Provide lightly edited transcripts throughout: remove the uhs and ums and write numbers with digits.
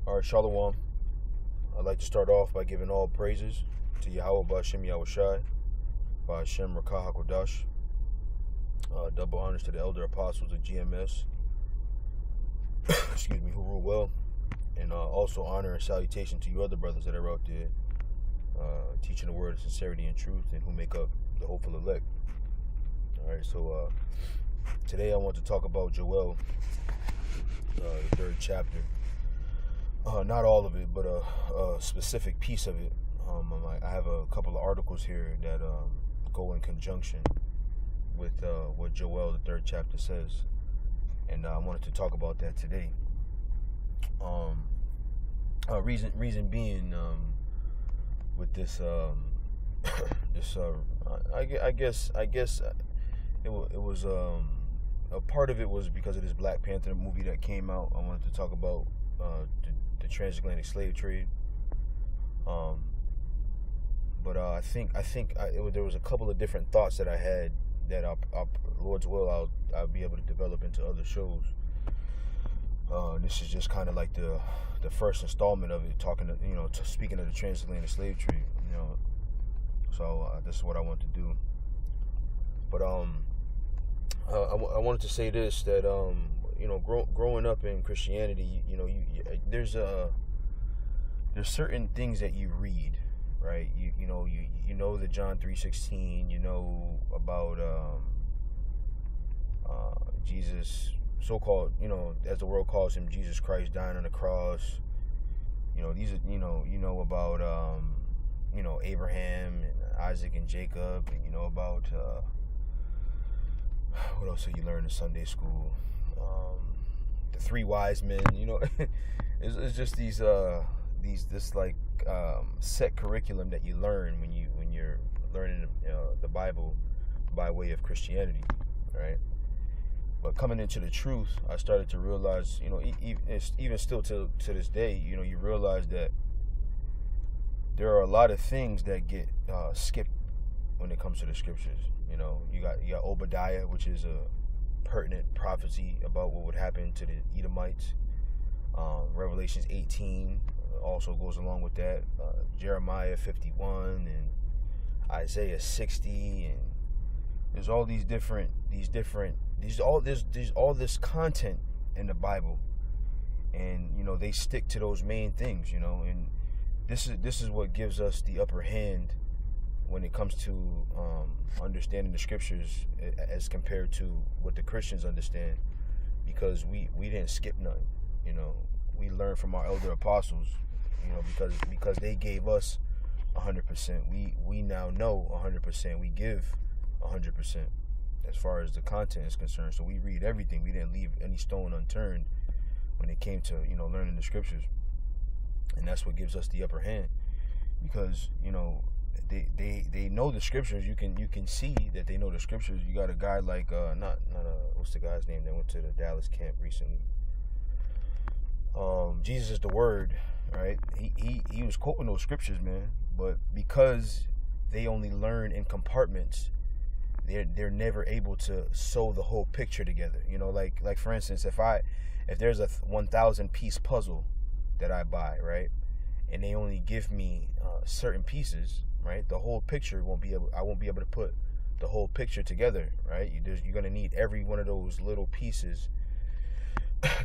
All right, Shalom. I'd like to start off by giving all praises to Yahweh Ba'Shem Yahushai, Ba'Shem Rakah HaKodash. Double honors to the elder apostles of GMS, excuse me, who rule well. And also honor and salutation to you other brothers that are out there teaching the word of sincerity and truth and who make up the hopeful elect. All right, so today I want to talk about Joel, the 3rd chapter. Not all of it, but a specific piece of it. I have a couple of articles here that go in conjunction with what Joel, the 3rd chapter, says, and I wanted to talk about that today. Reason being, with this, I guess it was a part of it was because of this Black Panther movie that came out. I wanted to talk about the transatlantic slave trade, but I think there was a couple of different thoughts that I had that Lord's will I'll be able to develop into other shows. This is just kind of like the first installment of it, speaking of the transatlantic slave trade, So this is what I want to do. But I wanted to say this, that growing up in Christianity, there's certain things that you read, right? You know the John 3:16, you know about Jesus, so-called, as the world calls him, Jesus Christ dying on the cross. These are, you know about Abraham and Isaac and Jacob, and about what else did you learn in Sunday school? The 3 wise men. It's just this set curriculum that you learn when you're learning the Bible by way of Christianity, right? But coming into the truth, I started to realize, even still to this day, you realize that there are a lot of things that get skipped when it comes to the scriptures. You got Obadiah, which is a pertinent prophecy about what would happen to the Edomites. Revelations 18 also goes along with that. Jeremiah 51 and Isaiah 60, and there's all all this content in the Bible, and they stick to those main things, and this is what gives us the upper hand when it comes to understanding the scriptures as compared to what the Christians understand, because we didn't skip none. We learned from our elder apostles, because they gave us 100%. We now know 100%. We give 100% as far as the content is concerned. So we read everything. We didn't leave any stone unturned when it came to learning the scriptures, and that's what gives us the upper hand, because they know the scriptures. You can see that they know the scriptures. You got a guy like what's the guy's name that went to the Dallas camp recently? Jesus is the Word, right? He was quoting those scriptures, man. But because they only learn in compartments, they're never able to sew the whole picture together. Like for instance, if there's a 1,000 piece puzzle that I buy, right, and they only give me certain pieces, right, the whole picture I won't be able to put the whole picture together, right? You're gonna need every one of those little pieces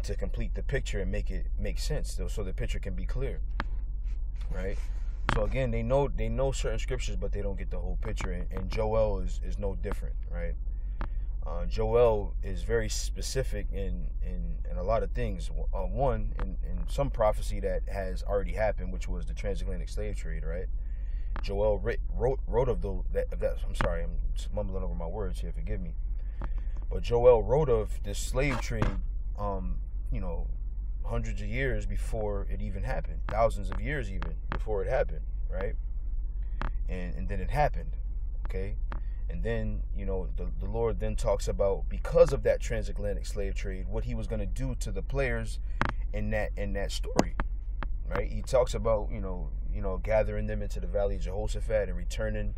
to complete the picture and make it make sense, so the picture can be clear, right? So again, they know certain scriptures, but they don't get the whole picture, and Joel is no different, right? Joel is very specific in a lot of things. One, in some prophecy that has already happened, which was the transatlantic slave trade, right? Joel wrote of that. I'm sorry, I'm mumbling over my words here. Forgive me. But Joel wrote of this slave trade, hundreds of years before it even happened, thousands of years even before it happened, right? And then it happened, okay? And then, the Lord then talks about, because of that transatlantic slave trade, what he was going to do to the players in that story, right? He talks about, gathering them into the valley of Jehoshaphat and returning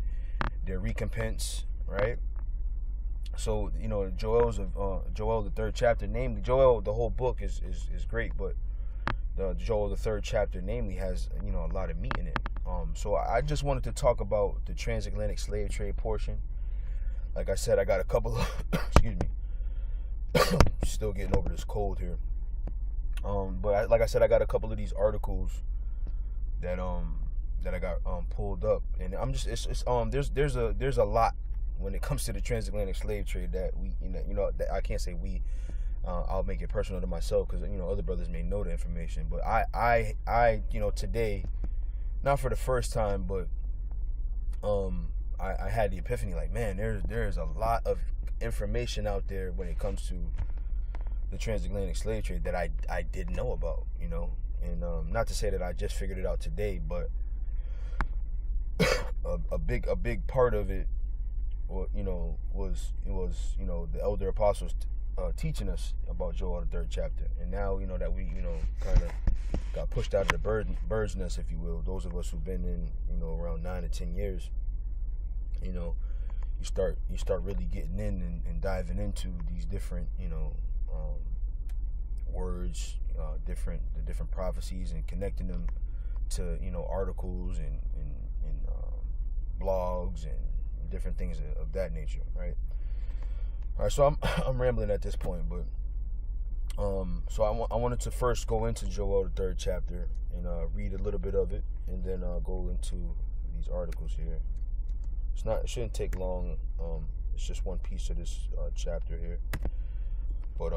their recompense, right? So, Joel, the 3rd chapter, namely Joel, the whole book is great, but the Joel, the third chapter, namely, has a lot of meat in it. So I just wanted to talk about the transatlantic slave trade portion. Like I said, I got a couple of excuse me, still getting over this cold here. But like I said, I got a couple of these articles that I got pulled up, and I'm just there's a lot when it comes to the transatlantic slave trade that that I can't say we. I'll make it personal to myself because other brothers may know the information, but I today, not for the first time, but I had the epiphany, like, man, there's a lot of information out there when it comes to the transatlantic slave trade that I didn't know about, and not to say that I just figured it out today, but a big part of it, was the elder apostles teaching us about Joel, the third chapter. And now that we kind of got pushed out of the bird's nest, if you will, those of us who've been in around 9 to 10 years, you start really getting in and diving into these different words, the different prophecies, and connecting them to articles and blogs and different things of that nature, right? All right, so I'm rambling at this point, but so I wanted to first go into Joel, the third chapter, and read a little bit of it, and then go into these articles here. It shouldn't take long. It's just one piece of this chapter here, but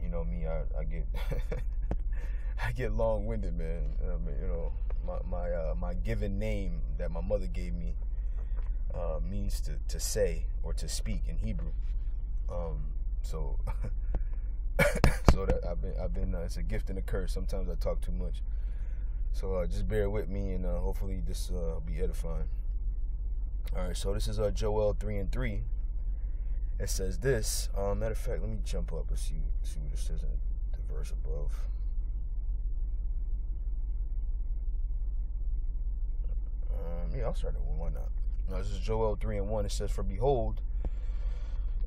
me, I get I get long-winded, man. My given name that my mother gave me means to say or to speak in Hebrew. So that I've been it's a gift and a curse. Sometimes I talk too much. So just bear with me, and hopefully this will be edifying. All right, so this is Joel 3:3. It says this. Matter of fact, let me jump up and see what it says in the verse above. I'll start at 1. Why not? No, this is Joel 3:1. It says, "For behold,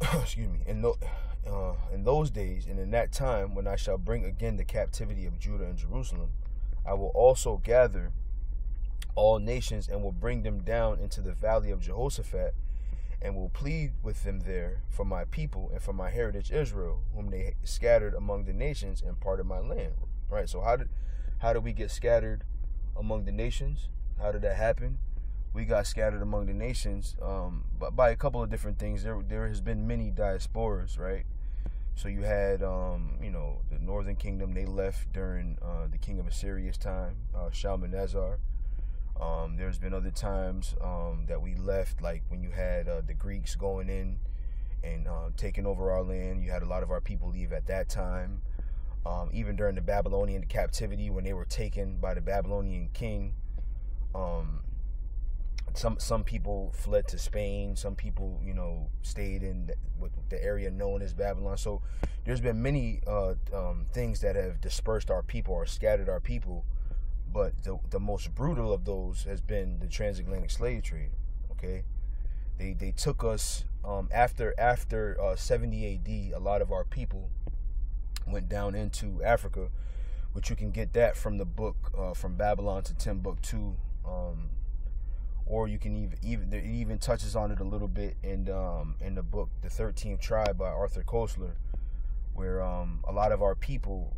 excuse me, in those days and in that time, when I shall bring again the captivity of Judah and Jerusalem, I will also gather all nations and will bring them down into the valley of Jehoshaphat, and will plead with them there for my people and for my heritage Israel, whom they scattered among the nations and parted my land." Right. So how did we get scattered among the nations? How did that happen? We got scattered among the nations, but by a couple of different things. There has been many diasporas, right? So you had, the northern kingdom. They left during the king of Assyria's time, Shalmaneser. There's been other times that we left, like when you had the Greeks going in and taking over our land. You had a lot of our people leave at that time. Even during the Babylonian captivity, when they were taken by the Babylonian king, some people fled to Spain. Some people, stayed in the area known as Babylon. So there's been many things that have dispersed our people or scattered our people. But the most brutal of those has been the transatlantic slave trade. Okay, they took us after 70 AD. A lot of our people went down into Africa, which you can get that from the book From Babylon to Timbuktu. Or you can it even touches on it a little bit in the book The 13th Tribe by Arthur Koestler, where a lot of our people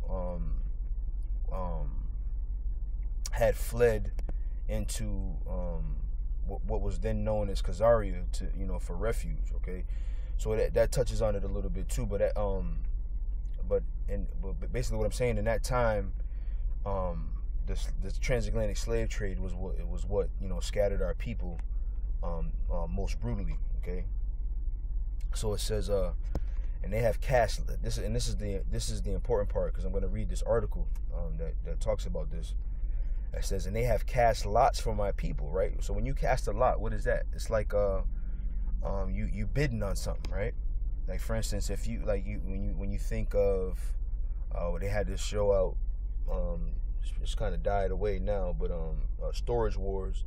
had fled into what was then known as Khazaria for refuge. Okay, so that touches on it a little bit too. But basically what I'm saying, in that time, the transatlantic slave trade was what scattered our people most brutally. Okay, so it says and they have cast this, and this is the important part, because I'm going to read this article that talks about this. It says, and they have cast lots for my people. Right. So when you cast a lot, what is that? It's like you bidding on something, right? Like, for instance, if you when you think of they had this show out, it's kind of died away now, but Storage Wars,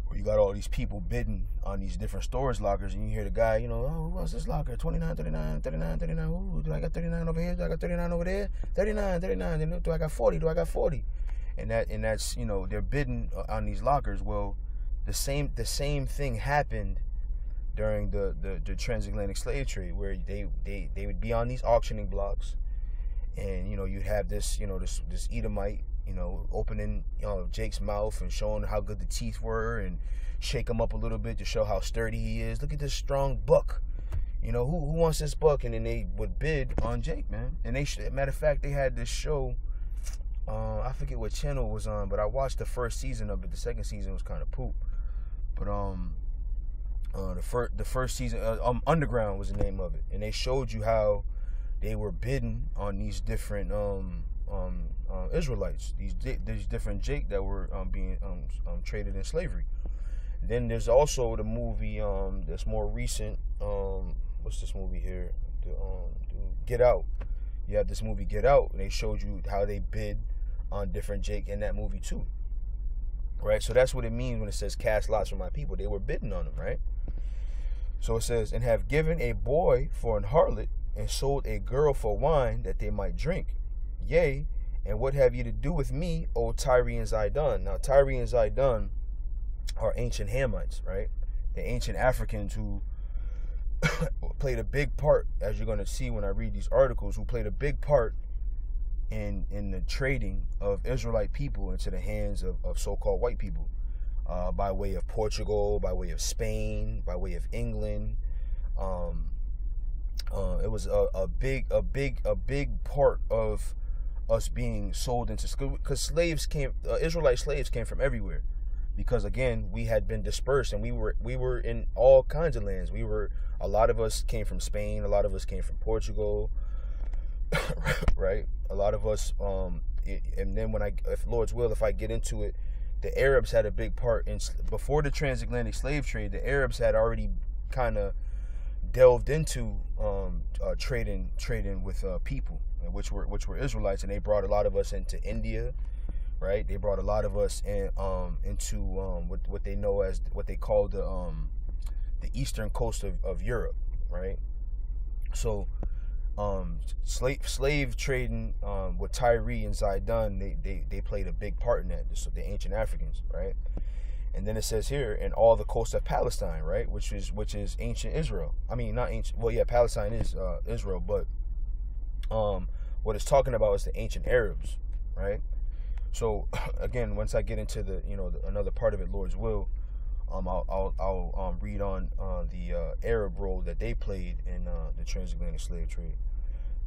where you got all these people bidding on these different storage lockers, and you hear the guy, oh, what's this locker? 29, 39, 39, 39. Ooh, do I got 39 over here? Do I got 39 over there? 39, 39. Do I got 40? Do I got 40? And that's they're bidding on these lockers. Well, the same thing happened during the transatlantic slave trade, where they would be on these auctioning blocks, and you'd have this this Edomite opening Jake's mouth and showing how good the teeth were, and shake him up a little bit to show how sturdy he is. Look at this strong buck. Who wants this buck? And then they would bid on Jake, man. And matter of fact, they had this show. I forget what channel it was on, but I watched the first season of it. The second season was kind of poop. But the first season, Underground was the name of it, and they showed you how they were bidding on these different Israelites, these different Jake that were being traded in slavery. Then there's also the movie that's more recent. What's this movie here? Get Out. You have this movie Get Out, and they showed you how they bid on different Jake in that movie too. Right? So that's what it means when it says cast lots for my people. They were bidding on them, right? So it says, and have given a boy for an harlot, and sold a girl for wine that they might drink. Yea, and what have you to do with me, O Tyre and Zidon? Now, Tyre and Zidon are ancient Hamites, right? The ancient Africans who played a big part, as you're going to see when I read these articles, who played a big part in the trading of Israelite people into the hands of so-called white people, by way of Portugal, by way of Spain, by way of England. It was a big part of us being sold into, because Israelite slaves came from everywhere, because again we had been dispersed, and we were in all kinds of lands. A lot of us came from Spain, a lot of us came from Portugal, right? A lot of us, and then if Lord's will, if I get into it, the Arabs had a big part in, before the transatlantic slave trade. The Arabs had already kind of delved into trading with people, which were Israelites, and they brought a lot of us into India, right? They brought a lot of us into what they know as, what they call the eastern coast of Europe, right? So slave trading with Tyre and Zidon, they played a big part in that. So the ancient Africans, right? And then it says here, in all the coast of Palestine, right, which is ancient Israel. I mean, not ancient. Well, yeah, Palestine is Israel, but what it's talking about is the ancient Arabs, right? So again, once I get into another part of it, Lord's will, I'll read on the Arab role that they played in the transatlantic slave trade.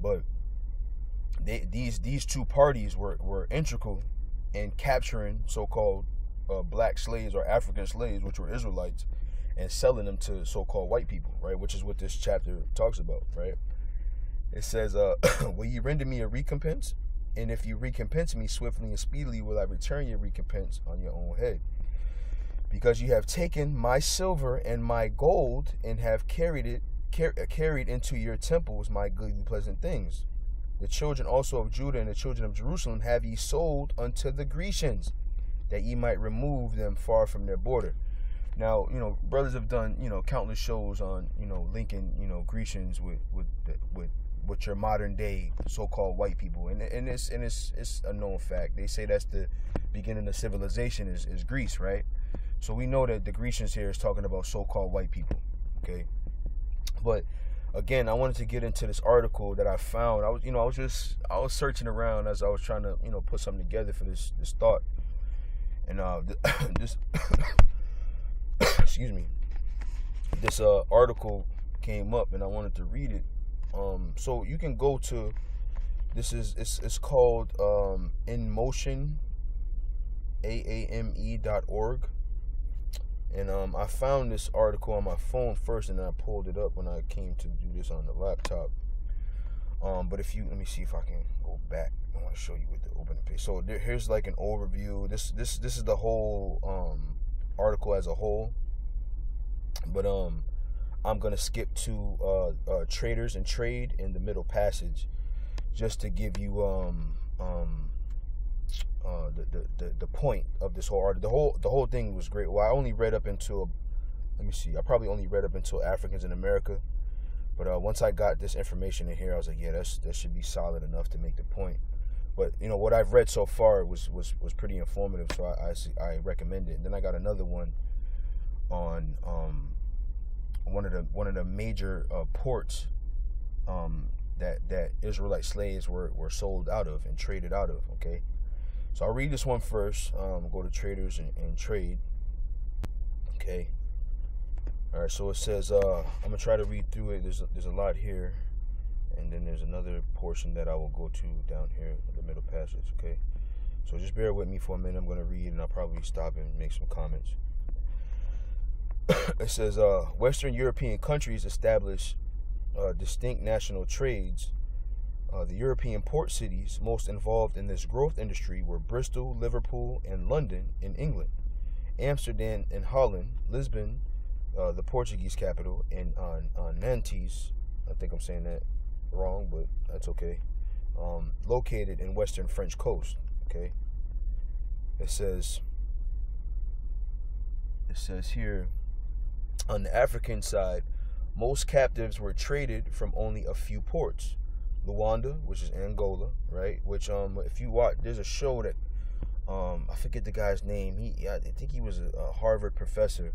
But these two parties were integral in capturing so-called black slaves or African slaves, which were Israelites, and selling them to so-called white people, right? Which is what this chapter talks about, right? It says, will you render me a recompense? And if you recompense me swiftly and speedily, will I return your recompense on your own head? Because you have taken my silver and my gold, and have carried into your temples my goodly pleasant things. The children also of Judah and the children of Jerusalem have ye sold unto the Grecians, that ye might remove them far from their border. Now, brothers have done, countless shows on, linking, Grecians with your modern day so-called white people, and it's a known fact. They say that's the beginning of civilization is Greece, right? So we know that the Grecians here is talking about so-called white people, okay? But again, I wanted to get into this article that I found. I was searching around as I was trying to, put something together for this thought. And this excuse me, this article came up, and I wanted to read it. So you can go to, it's called InMotion, AAME.org. And I found this article on my phone first, and then I pulled it up when I came to do this on the laptop. But let me see if I can go back. I want to show you with the opening page. So here's like an overview. This is the whole article as a whole. But I'm gonna skip to traders and trade in the middle passage, just to give you the point of this whole article. The whole thing was great. Well, I only read up until, let me see, I probably only read up until Africans in America. But once I got this information in here, I was like, yeah, that should be solid enough to make the point. But what I've read so far was pretty informative, so I recommend it. And then I got another one on one of the major ports that Israelite slaves were sold out of and traded out of. Okay, so I'll read this one first. Go to traders and trade. Okay. All right, so it says, I'm gonna try to read through it. There's a lot here, and then there's another portion that I will go to down here in the middle passage. Okay, so just bear with me for a minute. I'm gonna read, and I'll probably stop and make some comments. It says, Western European countries establish distinct national trades. The European port cities most involved in this growth industry were Bristol, Liverpool, and London in England, Amsterdam in Holland, Lisbon, the Portuguese capital, and Nantes, I think I'm saying that wrong, but that's okay, located in western French coast. Okay, it says here, on the African side, most captives were traded from only a few ports. Luanda, which is Angola, right? Which if you watch, there's a show that I forget the guy's name. I think he was a Harvard professor.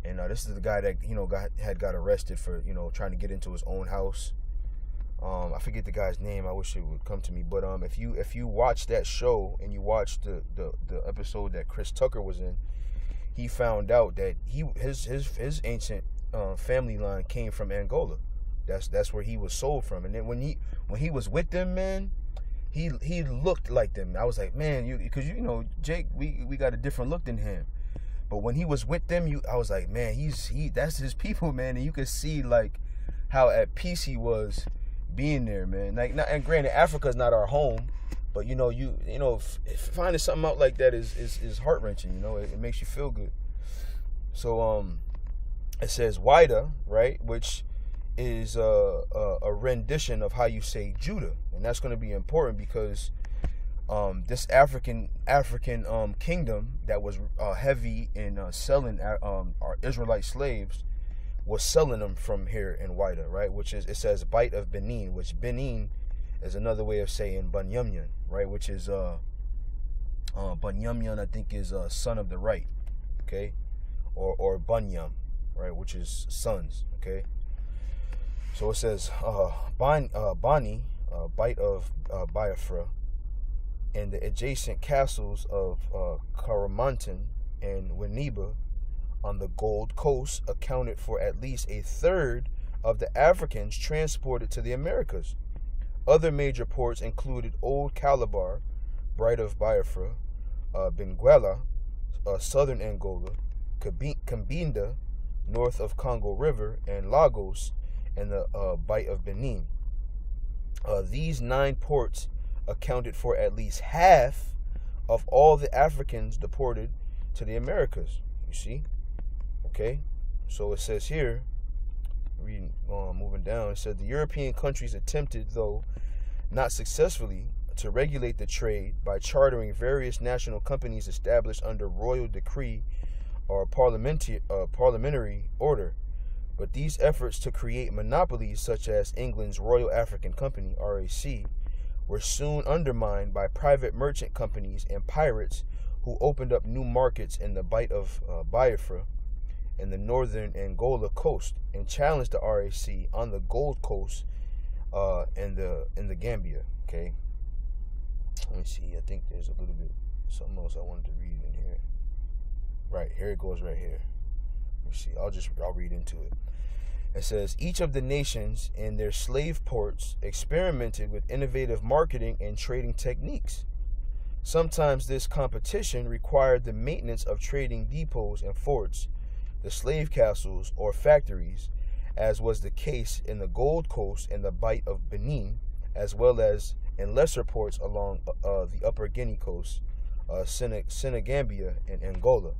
And this is the guy that got arrested for trying to get into his own house. I forget the guy's name. I wish it would come to me. But if you watch that show and you watch the episode that Chris Tucker was in, he found out that his ancient family line came from Angola. That's where he was sold from. And then when he was with them, man, he looked like them. I was like, man, because Jake, we got a different look than him. But when he was with them, I was like, man, that's his people, man. And you could see like how at peace he was being there, man. Like, and granted, Africa's not our home, but if finding something out like that is heart wrenching. It makes you feel good. So it says Wida, right, which is a rendition of how you say Judah, and that's going to be important because this African kingdom that was heavy in selling our Israelite slaves was selling them from here in Wida, right? Which is, it says Bite of Benin, which Benin is another way of saying Bunyamyan, right? Which is Bunyamyan, I think, is son of the right, okay, or Bunyam, right? Which is sons, okay. So it says Bani, Bite of Biafra, and the adjacent castles of Karamantan and Winneba on the Gold Coast accounted for at least a third of the Africans transported to the Americas. Other major ports included Old Calabar, Bight of Biafra, Benguela, southern Angola, Cabinda, north of Congo River, and Lagos, and the Bight of Benin. These 9 ports accounted for at least half of all the Africans deported to the Americas. You see? Okay? So it says here, moving down, it said the European countries attempted, though not successfully, to regulate the trade by chartering various national companies established under royal decree or parliamentary order. But these efforts to create monopolies such as England's Royal African Company, RAC, were soon undermined by private merchant companies and pirates who opened up new markets in the Bight of Biafra in the northern Angola coast and challenged the RAC on the Gold Coast in the Gambia. Okay, let me see. I think there's a little bit something else I wanted to read in here. Right, here it goes right here. Let me see. I'll read into it. It says, each of the nations in their slave ports experimented with innovative marketing and trading techniques. Sometimes this competition required the maintenance of trading depots and forts, the slave castles or factories, as was the case in the Gold Coast and the Bight of Benin, as well as in lesser ports along the upper Guinea coast, Senegambia, and Angola.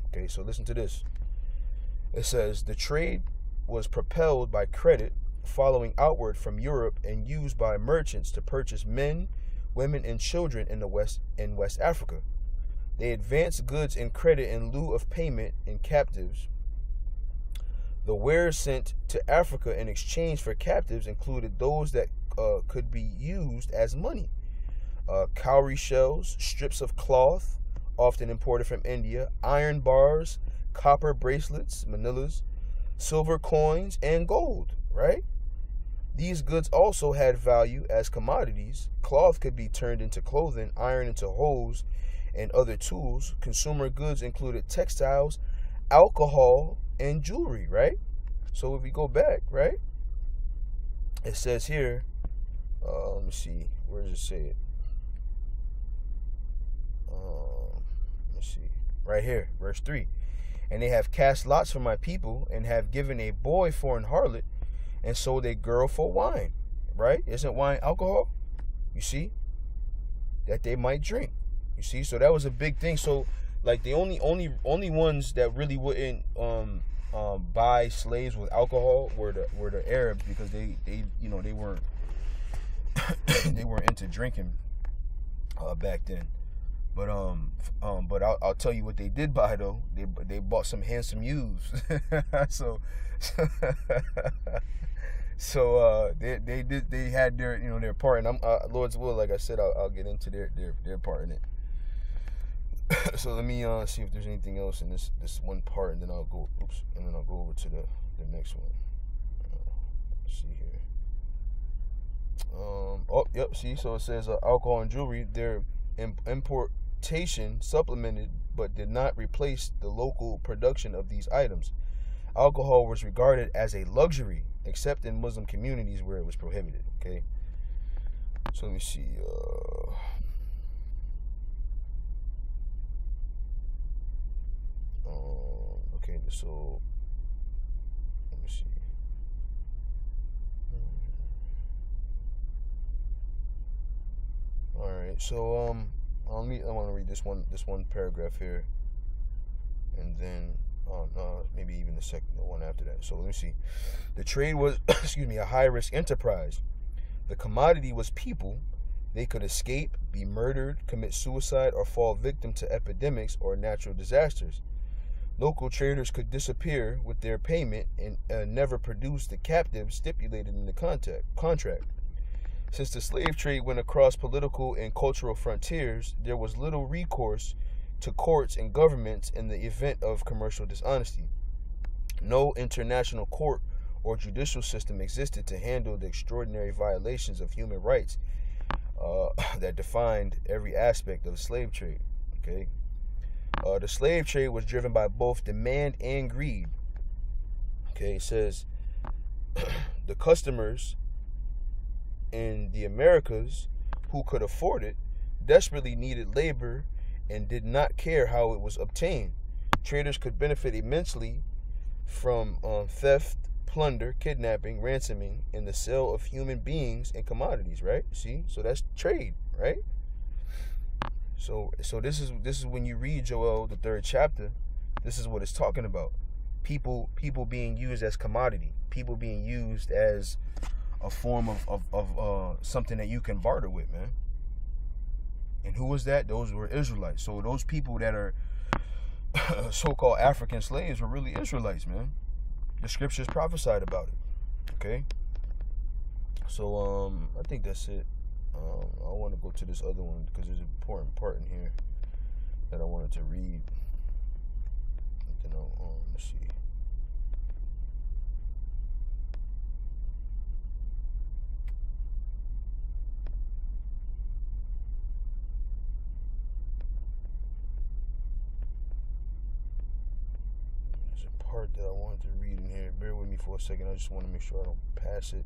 Okay, so listen to this. It says, the trade was propelled by credit following outward from Europe and used by merchants to purchase men, women, and children in West Africa. They advanced goods and credit in lieu of payment in captives. The wares sent to Africa in exchange for captives included those that could be used as money. Cowrie shells, strips of cloth, often imported from India, iron bars, copper bracelets, manillas, silver coins, and gold, right? These goods also had value as commodities. Cloth could be turned into clothing, iron into hoes, and other tools. Consumer goods included textiles, alcohol, and jewelry, right? So if we go back, right, it says here, let me see, where does it say it? Let me see, right here, verse 3. And they have cast lots for my people, and have given a boy for an harlot, and sold a girl for wine, right? Isn't wine alcohol? You see, that they might drink. You see, so that was a big thing. So, like, the only ones that really wouldn't buy slaves with alcohol were the Arabs, because they weren't they weren't into drinking back then. But I'll tell you what they did buy though. They bought some handsome youths. So they had their part, and I'm Lord's will, like I said, I'll get into their part in it. So let me see if there's anything else in this one part, and then I'll go over to the next one. Let's see here. See, so it says alcohol and jewelry. Their importation supplemented but did not replace the local production of these items. Alcohol was regarded as a luxury, except in Muslim communities where it was prohibited. Okay, so let me see. Okay, so let me see. All right, so I want to read this one paragraph here, and then maybe even the one after that. So let me see. The trade was, a high-risk enterprise. The commodity was people. They could escape, be murdered, commit suicide, or fall victim to epidemics or natural disasters. Local traders could disappear with their payment and never produce the captives stipulated in the contract. Since the slave trade went across political and cultural frontiers, there was little recourse to courts and governments in the event of commercial dishonesty. No international court or judicial system existed to handle the extraordinary violations of human rights that defined every aspect of the slave trade. Okay, the slave trade was driven by both demand and greed. Okay, it says the customers in the Americas who could afford it desperately needed labor and did not care how it was obtained. Traders could benefit immensely from theft, plunder, kidnapping, ransoming, and the sale of human beings and commodities, right? See, so that's trade, right? So this is when you read Joel, the 3rd chapter, this is what it's talking about. People being used as commodity, people being used as a form of something that you can barter with, man. And who was that? Those were Israelites. So those people that are so-called African slaves were really Israelites, man. The scriptures prophesied about it. Okay. So I think that's it. I want to go to this other one because there's an important part in here that I wanted to read. You know, let's see. There's a part that I wanted to read in here. Bear with me for a second. I just want to make sure I don't pass it.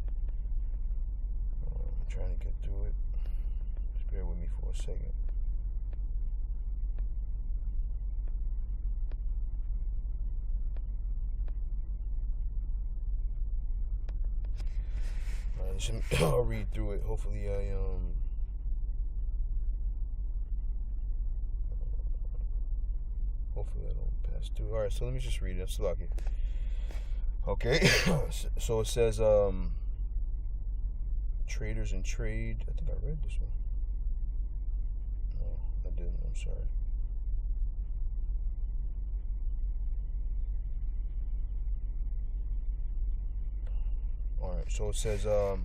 I'm trying to get through it. Just bear with me for a second. I'll read through it. Hopefully hopefully I don't pass through. Alright, so let me just read it. Salaki. Okay. So it says traders and trade. I think I read this one. No, I didn't. I'm sorry. So it says, oh,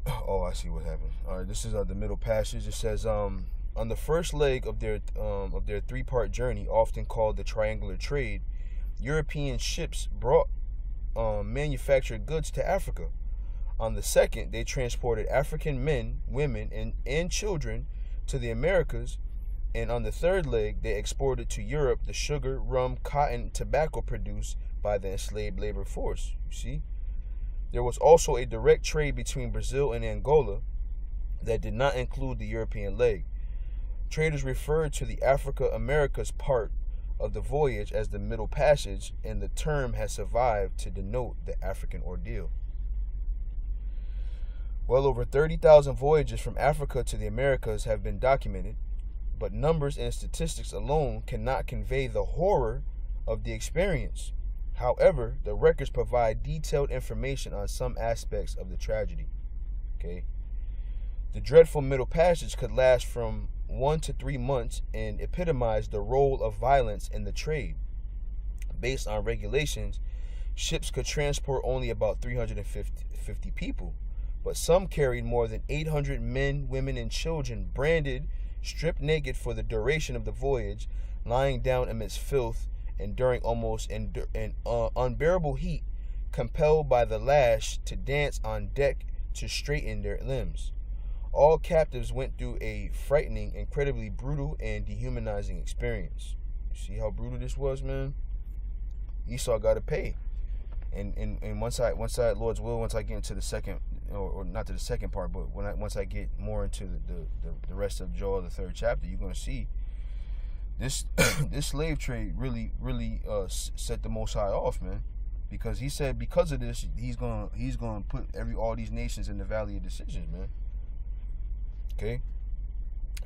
I see what happened. All right, this is the middle passage. It says, on the first leg of their 3-part journey, often called the triangular trade, European ships brought manufactured goods to Africa. On the second, they transported African men, women, and children to the Americas. And on the third leg, they exported to Europe the sugar, rum, cotton, and tobacco produced by the enslaved labor force. You see? There was also a direct trade between Brazil and Angola that did not include the European leg. Traders referred to the Africa-Americas part of the voyage as the Middle Passage, and the term has survived to denote the African ordeal. Well over 30,000 voyages from Africa to the Americas have been documented, but numbers and statistics alone cannot convey the horror of the experience. However, the records provide detailed information on some aspects of the tragedy. Okay? The dreadful Middle Passage could last from 1 to 3 months and epitomize the role of violence in the trade. Based on regulations, ships could transport only about 350 people, but some carried more than 800 men, women, and children, branded, stripped naked for the duration of the voyage, lying down amidst filth, enduring almost unbearable heat, compelled by the lash to dance on deck to straighten their limbs. All captives went through a frightening, incredibly brutal, and dehumanizing experience. You see how brutal this was, man? Esau got to pay. And once I Lord's will, once I get into the second, or not to the second part, but once I get more into the rest of Joel, the 3rd chapter, you're going to see this this slave trade really set the Most High off, man, because he said because of this he's gonna put all these nations in the valley of decisions, man. Okay,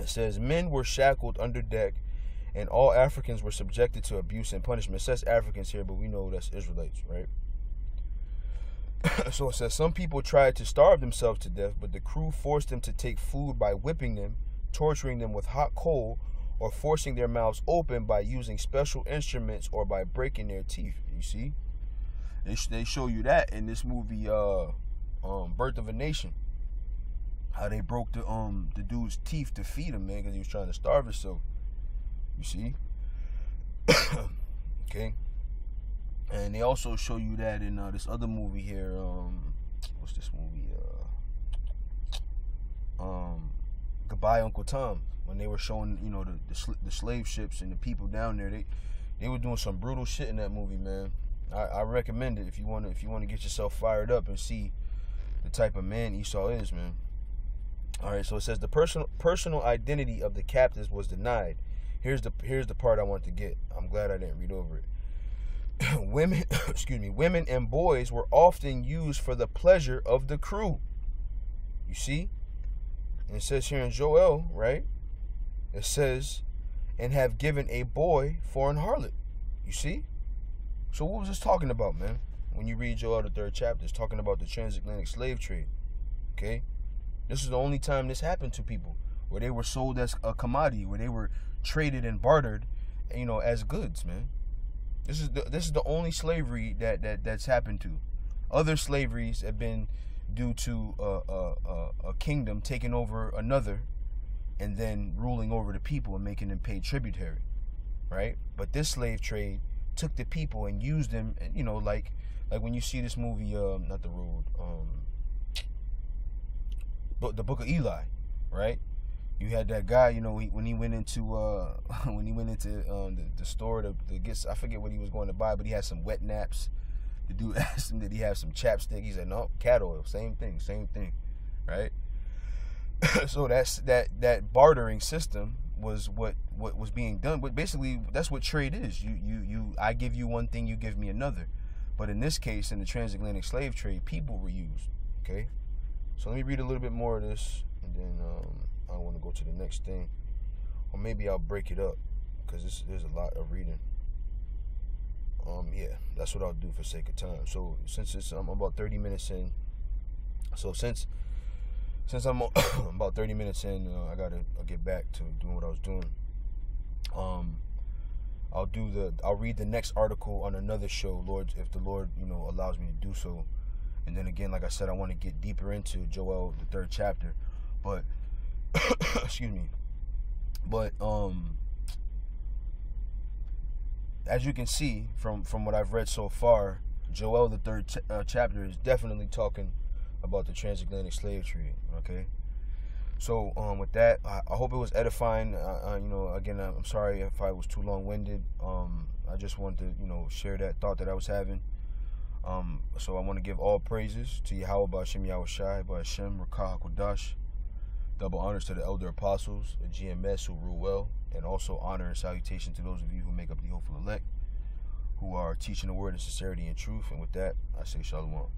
it says men were shackled under deck, and all Africans were subjected to abuse and punishment. It says Africans here, but we know that's Israelites, right? So it says some people tried to starve themselves to death, but the crew forced them to take food by whipping them, torturing them with hot coal, or forcing their mouths open by using special instruments or by breaking their teeth. You see, they show you that in this movie, Birth of a Nation. How they broke the dude's teeth to feed him, man, because he was trying to starve himself. You see, okay. And they also show you that in this other movie here. What's this movie? Goodbye, Uncle Tom. When they were showing, the slave ships and the people down there, they were doing some brutal shit in that movie, man. I recommend it if you want to get yourself fired up and see the type of man Esau is, man. All right, so it says the personal identity of the captives was denied. Here's the part I want to get. I'm glad I didn't read over it. Women and boys were often used for the pleasure of the crew. You see? And it says here in Joel, right? It says, and have given a boy for an harlot. You see? So what was this talking about, man? When you read Joel, the 3rd chapter, it's talking about the transatlantic slave trade. Okay? This is the only time this happened to people, where they were sold as a commodity, where they were traded and bartered, as goods, man. This is the only slavery that's happened to. Other slaveries have been due to a kingdom taking over another, and then ruling over the people and making them pay tributary, right? But this slave trade took the people and used them, like when you see this movie, not The Road, but the Book of Eli, right? You had that guy, when he went into the store to get, I forget what he was going to buy, but he had some wet naps. The dude asked him, did he have some chapstick? He said, no, cat oil, same thing, right? So that bartering system was what was being done. But basically, that's what trade is. I give you one thing, you give me another. But in this case, in the transatlantic slave trade, people were used. Okay, so let me read a little bit more of this, and then I want to go to the next thing, or maybe I'll break it up because there's a lot of reading. Yeah, that's what I'll do for sake of time. So since I'm about 30 minutes in, so since I'm about 30 minutes in, I'll get back to doing what I was doing. I'll read the next article on another show, Lord, if the Lord allows me to do so, And then again, like I said, I want to get deeper into Joel, the 3rd chapter. But, excuse me. But, as you can see from what I've read so far, Joel, the 3rd chapter is definitely talking about the transatlantic slave trade, okay? So with that, I hope it was edifying. You know, again, I'm sorry if I was too long-winded. I just wanted to, you know, share that thought that I was having. So I want to give all praises to Yahweh B'Hashem Yahweh Shai, B'Hashem Rakah HaKodash. Double honors to the elder apostles, the GMS who rule well, and also honor and salutation to those of you who make up the hopeful elect, who are teaching the word in sincerity and truth. And with that, I say shalom.